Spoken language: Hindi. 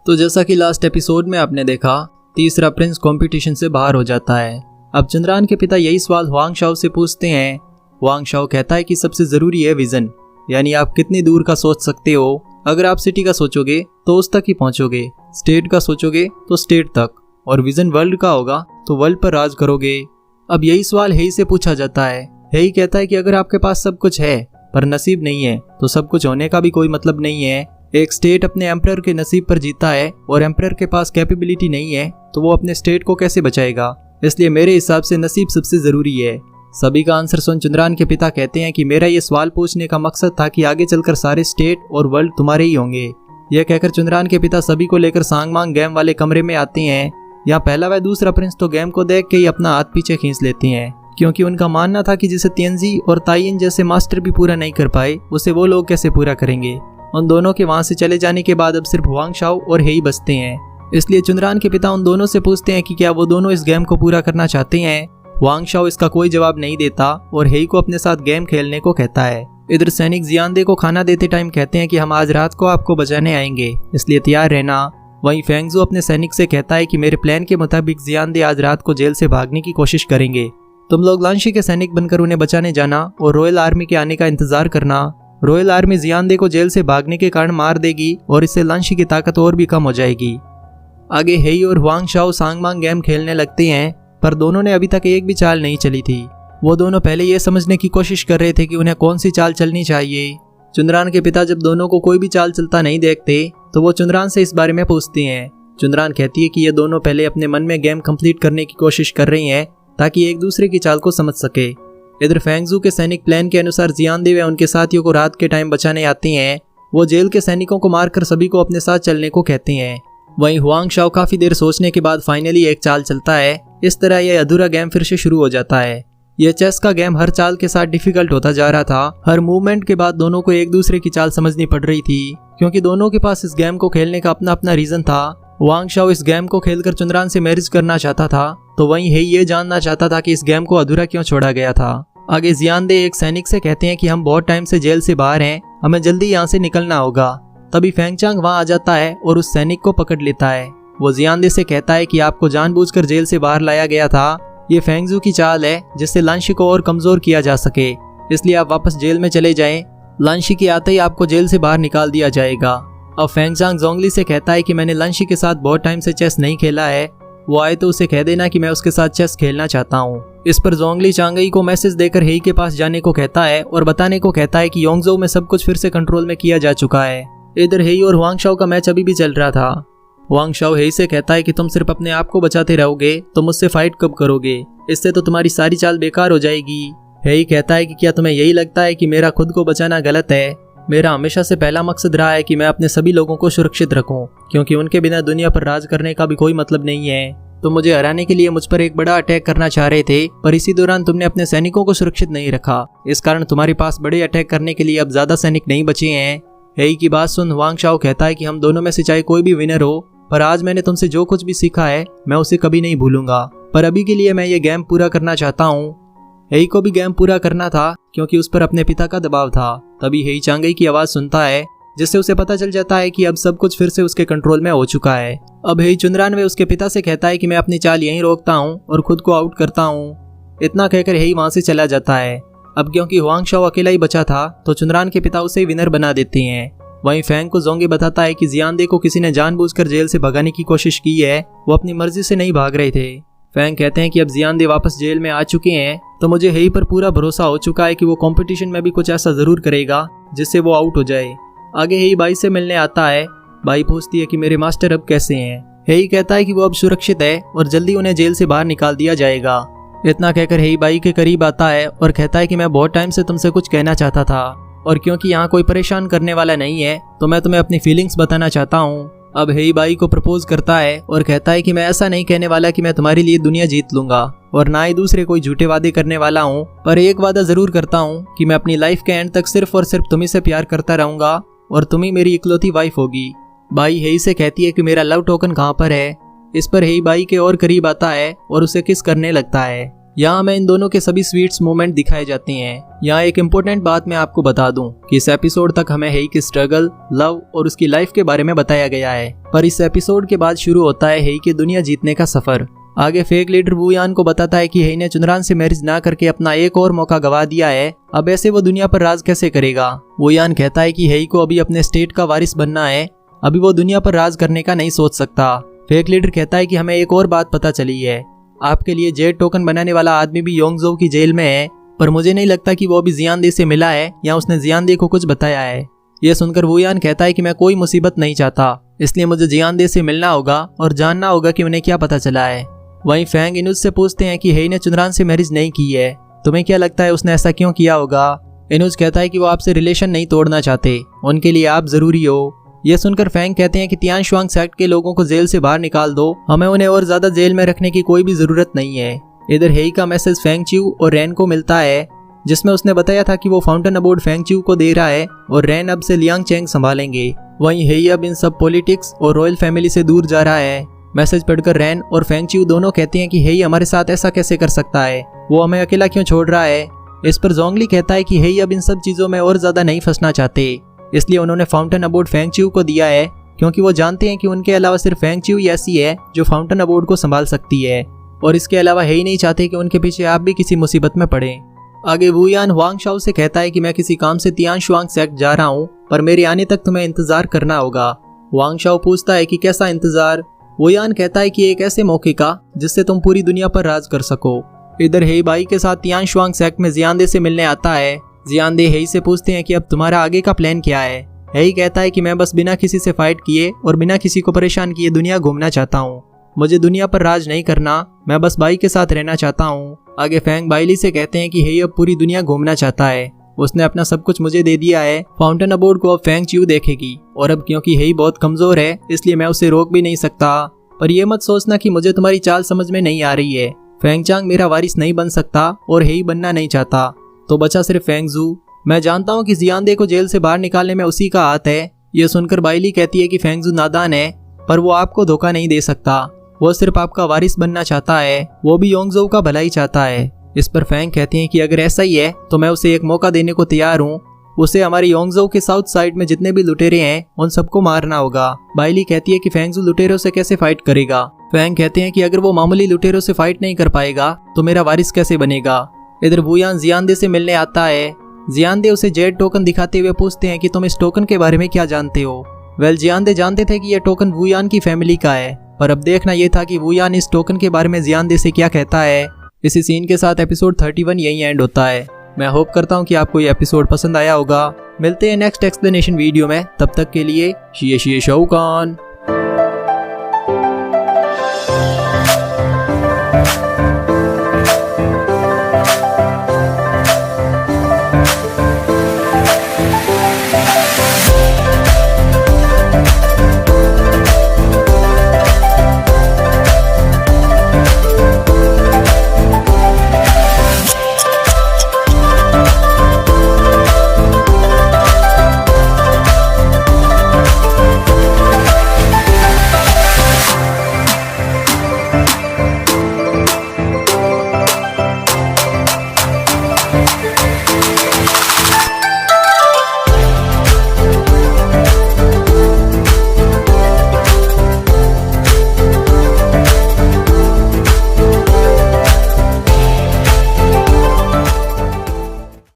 तो जैसा कि लास्ट एपिसोड में आपने देखा, तीसरा प्रिंस कंपटीशन से बाहर हो जाता है। अब चंद्रान के पिता यही सवाल हुआंग शाओ से पूछते हैं। हुआंग शाओ कहता है कि सबसे जरूरी है विजन, यानी आप कितनी दूर का सोच सकते हो। अगर आप सिटी का सोचोगे तो उस तक ही पहुंचोगे, स्टेट का सोचोगे तो स्टेट तक, और विजन वर्ल्ड का होगा तो वर्ल्ड पर राज करोगे। अब यही सवाल हेई से पूछा जाता है। हेई कहता है कि अगर आपके पास सब कुछ है पर नसीब नहीं है तो सब कुछ होने का भी कोई मतलब नहीं है। एक स्टेट अपने एम्परर के नसीब पर जीता है और एम्परर के पास कैपेबिलिटी नहीं है तो वो अपने स्टेट को कैसे बचाएगा। इसलिए मेरे हिसाब से नसीब सबसे जरूरी है। सभी का आंसर सुन चंद्रान के पिता कहते हैं कि मेरा ये सवाल पूछने का मकसद था कि आगे चलकर सारे स्टेट और वर्ल्ड तुम्हारे ही होंगे। यह कहकर चंद्रान के पिता सभी को लेकर सांगमांग गेम वाले कमरे में आते हैं। यहाँ पहला व दूसरा प्रिंस तो गेम को देख के ही अपना हाथ पीछे खींच लेते हैं, क्योंकि उनका मानना था कि जिसे तिएनजी और ताइयिन जैसे मास्टर भी पूरा नहीं कर पाए उसे वो लोग कैसे पूरा करेंगे। उन दोनों के वहां से चले जाने के बाद अब सिर्फ हुआंग शाओ और हेई बचते हैं। इसलिए चंद्रान के पिता उन दोनों से पूछते हैं कि क्या वो दोनों इस गेम को पूरा करना चाहते हैं। हुआंग शाओ इसका कोई जवाब नहीं देता और हेई को अपने साथ गेम खेलने को कहता है। इधर सैनिक जियांदे को खाना देते टाइम कहते हैं कि हम आज रात को आपको बचाने आएंगे, इसलिए तैयार रहना। वहीं फेंगजू अपने सैनिक से कहता है कि मेरे प्लान के मुताबिक जियांदे आज रात को जेल से भागने की कोशिश करेंगे। तुम लोग लांशी के सैनिक बनकर उन्हें बचाने जाना और रॉयल आर्मी के आने का इंतजार करना। रॉयल आर्मी जियांदे को जेल से भागने के कारण मार देगी और इससे लांशी की ताकत और भी कम हो जाएगी। आगे हेई और हुआंग शाओ सांगमांग गेम खेलने लगते हैं, पर दोनों ने अभी तक एक भी चाल नहीं चली थी। वो दोनों पहले ये समझने की कोशिश कर रहे थे कि उन्हें कौन सी चाल चलनी चाहिए। चंद्रान के पिता जब दोनों को कोई भी चाल चलता नहीं देखते तो वो चंद्रान से इस बारे में पूछती हैं। चंद्रान कहती है कि ये दोनों पहले अपने मन में गेम कंप्लीट करने की कोशिश कर रही हैं ताकि एक दूसरे की चाल को समझ सके। इधर फेंगजू के सैनिक प्लान के अनुसार जियांदे व उनके साथियों को रात के टाइम बचाने आते हैं। वो जेल के सैनिकों को मारकर सभी को अपने साथ चलने को कहते हैं। वहीं हुआंग शाओ काफी देर सोचने के बाद फाइनली एक चाल चलता है। इस तरह यह अधूरा गेम फिर से शुरू हो जाता है। यह चेस का गेम हर चाल के साथ डिफिकल्ट होता जा रहा था। हर मूवमेंट के बाद दोनों को एक दूसरे की चाल समझनी पड़ रही थी, क्योंकि दोनों के पास इस गेम को खेलने का अपना अपना रीजन था। हुआंग शाओ इस गेम को खेलकर चंद्रान से मैरिज करना चाहता था, तो वहीं हेई ये जानना चाहता था कि इस गेम को अधूरा क्यों छोड़ा गया था। आगे जियांदे एक सैनिक से कहते हैं कि हम बहुत टाइम से जेल से बाहर हैं, हमें जल्दी यहाँ से निकलना होगा। तभी फेंगचांग वहां आ जाता है और उस सैनिक को पकड़ लेता है। वो जियांदे से कहता है कि आपको जानबूझकर जेल से बाहर लाया गया था। ये फेंगजू की चाल है जिससे लांशी को और कमजोर किया जा सके, इसलिए आप वापस जेल में चले जाएं। लांशी के आते ही आपको जेल से बाहर निकाल दिया जाएगा। अब फेंगचांग जोंगली से कहता है कि मैंने लांशी के साथ बहुत टाइम से चेस नहीं खेला है, वो आए तो उसे कह देना कि मैं उसके साथ चेस खेलना चाहता हूँ। इस पर जोंगली चांगई को मैसेज देकर हेई के पास जाने को कहता है और बताने को कहता है कि योंगजो में सब कुछ फिर से कंट्रोल में किया जा चुका है। इधर हेई और हुआंग शाओ का मैच अभी भी चल रहा था। हुआंग शाओ हेई से कहता है कि तुम सिर्फ अपने आप को बचाते रहोगे तो मुझसे फाइट कब करोगे, इससे तो तुम्हारी सारी चाल बेकार हो जाएगी। हेई कहता है कि क्या तुम्हें यही लगता है कि मेरा खुद को बचाना गलत है। मेरा हमेशा से पहला मकसद रहा है कि मैं अपने सभी लोगों को सुरक्षित रखूं, क्योंकि उनके बिना दुनिया पर राज करने का भी कोई मतलब नहीं है। तुम मुझे हराने के लिए मुझ पर एक बड़ा अटैक करना चाह रहे थे, पर इसी दौरान तुमने अपने सैनिकों को सुरक्षित नहीं रखा। इस कारण तुम्हारे पास बड़े अटैक करने के लिए अब ज्यादा सैनिक नहीं बचे हैं। हेई की बात सुन हुआंग शाओ कहता है कि हम दोनों में से चाहे कोई भी विनर हो, पर आज मैंने तुमसे जो कुछ भी सीखा है मैं उसे कभी नहीं भूलूंगा। पर अभी के लिए मैं ये गेम पूरा करना चाहता हूँ। हेई को भी गेम पूरा करना था, क्योंकि उस पर अपने पिता का दबाव था। तभी हेई चांगई की आवाज सुनता है, जिससे उसे पता चल जाता है कि अब सब कुछ फिर से उसके कंट्रोल में हो चुका है। अब हेई चंद्रान वे उसके पिता से कहता है कि मैं अपनी चाल यहीं रोकता हूँ और खुद को आउट करता हूँ। इतना कहकर हेई वहां से चला जाता है। अब क्योंकि हुआंग शाओ अकेला ही बचा था तो चंद्रान के पिता उसे विनर बना देते हैं। वहीं फेंग को जोंगे बताता है कि जियांदे को किसी ने जानबूझकर जेल से भगाने की कोशिश की है, वो अपनी मर्जी से नहीं भाग रहे थे। फेंग कहते हैं कि अब जियांदे वापस जेल में आ चुके हैं तो मुझे हेई पर पूरा भरोसा हो चुका है कि वो कंपटीशन में भी कुछ ऐसा जरूर करेगा जिससे वो आउट हो जाए। आगे हेई बाई से मिलने आता है। बाई पूछती है कि मेरे मास्टर अब कैसे हैं। हेई कहता है कि वो अब सुरक्षित है और जल्दी उन्हें जेल से बाहर निकाल दिया जाएगा। इतना कहकर हेई बाई के करीब आता है और कहता है कि मैं बहुत टाइम से तुमसे कुछ कहना चाहता था, और क्योंकि यहाँ कोई परेशान करने वाला नहीं है तो मैं तुम्हें अपनी फीलिंग्स बताना चाहता हूँ। अब हेई बाई को प्रपोज करता है और कहता है कि मैं ऐसा नहीं कहने वाला कि मैं तुम्हारे लिए दुनिया जीत लूंगा, और ना ही दूसरे कोई झूठे वादे करने वाला हूँ, पर एक वादा जरूर करता हूँ कि मैं अपनी लाइफ के एंड तक सिर्फ और सिर्फ तुम्ही से प्यार करता रहूंगा और तुम ही मेरी इकलौती वाइफ होगी। बाई हेई से कहती है कि मेरा लव टोकन कहाँ पर है। इस पर हेई बाई के और करीब आता है और उसे किस करने लगता है। यहाँ हमें इन दोनों के सभी स्वीट्स मोमेंट दिखाए जाते हैं। यहाँ एक इम्पोर्टेंट बात मैं आपको बता दूं कि इस एपिसोड तक हमें हेई की स्ट्रगल, लव और उसकी लाइफ के बारे में बताया गया है, पर इस एपिसोड के बाद शुरू होता है हेई के दुनिया जीतने का सफर। आगे फेक लीडर वू यान को बताता है कि हेई ने चुनरान से मैरिज ना करके अपना एक और मौका गवा दिया है, अब ऐसे वो दुनिया पर राज कैसे करेगा। वू यान कहता है कि हेई को अभी अपने स्टेट का वारिस बनना है, अभी वो दुनिया पर राज करने का नहीं सोच सकता। फेक लीडर कहता है कि हमें एक और बात पता चली है, आपके लिए जेड टोकन बनाने वाला आदमी भी योंगजो की जेल में है, पर मुझे नहीं लगता कि वो अभी जियानदे से मिला है या उसने जियानदे को कुछ बताया है। यह सुनकर वू यान कहता है कि मैं कोई मुसीबत नहीं चाहता, इसलिए मुझे जियानदे से मिलना होगा और जानना होगा कि उन्हें क्या पता चला है। वहीं फैंग इनुज से पूछते हैं कि हेई ने चुनरान से मैरिज नहीं की है, तुम्हें क्या लगता है उसने ऐसा क्यों किया होगा। इनुज कहता है कि वो आपसे रिलेशन नहीं तोड़ना चाहते, उनके लिए आप जरूरी हो। यह सुनकर फैंग कहते हैं कि तियानशुआंग सेक्ट के लोगों को जेल से बाहर निकाल दो, हमें उन्हें और ज्यादा जेल में रखने की कोई भी जरूरत नहीं है। इधर हेई का मैसेज फैंग च्यू और रैन को मिलता है, जिसमें उसने बताया था कि वो फाउंटेन अबोर्ड फैंग च्यू को दे रहा है और रैन अब से लियांग चेंग संभालेंगे। वहीं हेई अब इन सब पॉलिटिक्स और रॉयल फैमिली से दूर जा रहा है। मैसेज पढ़कर रैन और फैंग च्यू दोनों कहते हैं कि हेई हमारे साथ ऐसा कैसे कर सकता है, वो हमें अकेला क्यों छोड़ रहा है। इस पर जोंगली कहता है कि हेई अब इन सब चीजों में और ज्यादा नहीं फंसना चाहते, इसलिए उन्होंने फाउंटेन अबोर्ड फैंग च्यू को दिया है, क्योंकि वो जानते हैं कि उनके अलावा सिर्फ फैंग च्यू ही ऐसी है जो फाउंटेन अबोर्ड को संभाल सकती है, और इसके अलावा हेई नहीं चाहते कि उनके पीछे आप भी किसी मुसीबत में पड़े। आगे वू यान हुआंग शाओ से कहता है कि मैं किसी काम से तियानशुआंग सेक्ट जा रहा हूँ, पर मेरे आने तक तुम्हें इंतजार करना होगा। हुआंग शाओ पूछता है कि कैसा इंतजार। वू यान कहता है कि एक ऐसे मौके का जिससे तुम पूरी दुनिया पर राज कर सको। इधर हेई बाई के साथ तियानशुआंग सेक्ट में जियानदे से मिलने आता है। जियानदे हेई से पूछते हैं कि अब तुम्हारा आगे का प्लान क्या है। हेई कहता है कि मैं बस बिना किसी से फाइट किए और बिना किसी को परेशान किए दुनिया घूमना चाहता हूँ, मुझे दुनिया पर राज नहीं करना, मैं बस बाई के साथ रहना चाहता हूँ। आगे फैंग बाइली से कहते हैं कि हेई अब पूरी दुनिया घूमना चाहता है, उसने अपना सब कुछ मुझे दे दिया है, फाउंटेन अबोर्ड को अब फैंग च्यू देखेगी, और अब क्योंकि हेई बहुत कमजोर है इसलिए मैं उसे रोक भी नहीं सकता। पर यह मत सोचना कि मुझे तुम्हारी चाल समझ में नहीं आ रही है, फैंग चांग मेरा वारिस नहीं बन सकता और हेई बनना नहीं चाहता, तो बचा सिर्फ फैंग जू। मैं जानता हूँ कि जियानदे को जेल से बाहर निकालने में उसी का हाथ है। यह सुनकर बाइली कहती है कि फैंग जू नादान है, पर वो आपको धोखा नहीं दे सकता, वो सिर्फ आपका वारिस बनना चाहता है, वो भी योंगजो का भला ही चाहता है। इस पर फैंग कहते हैं कि अगर ऐसा ही है तो मैं उसे एक मौका देने को तैयार हूँ, उसे हमारे योंगजो के साउथ साइड में जितने भी लुटेरे हैं उन सबको मारना होगा। बाइली कहती है कि फैंग जू लुटेरों से कैसे फाइट करेगा। फैंग कहते हैं कि अगर वो मामूली लुटेरों से फाइट नहीं कर पाएगा तो मेरा वारिस कैसे बनेगा। इधर वू यान जियानदे से मिलने आता है। जियानदे उसे जेड टोकन दिखाते हुए पूछते हैं कि तुम इस टोकन के बारे में क्या जानते हो। वेल जियानदे जानते थे कि यह टोकन वू यान की फैमिली का है, पर अब देखना यह था कि वू यान इस टोकन के बारे में जियानदे से क्या कहता है। इसी सीन के साथ एपिसोड 31 यही एंड होता है। मैं होप करता हूँ कि आपको ये एपिसोड पसंद आया होगा। मिलते हैं नेक्स्ट एक्सप्लेनेशन वीडियो में, तब तक के लिए शिए शिए शाओकान।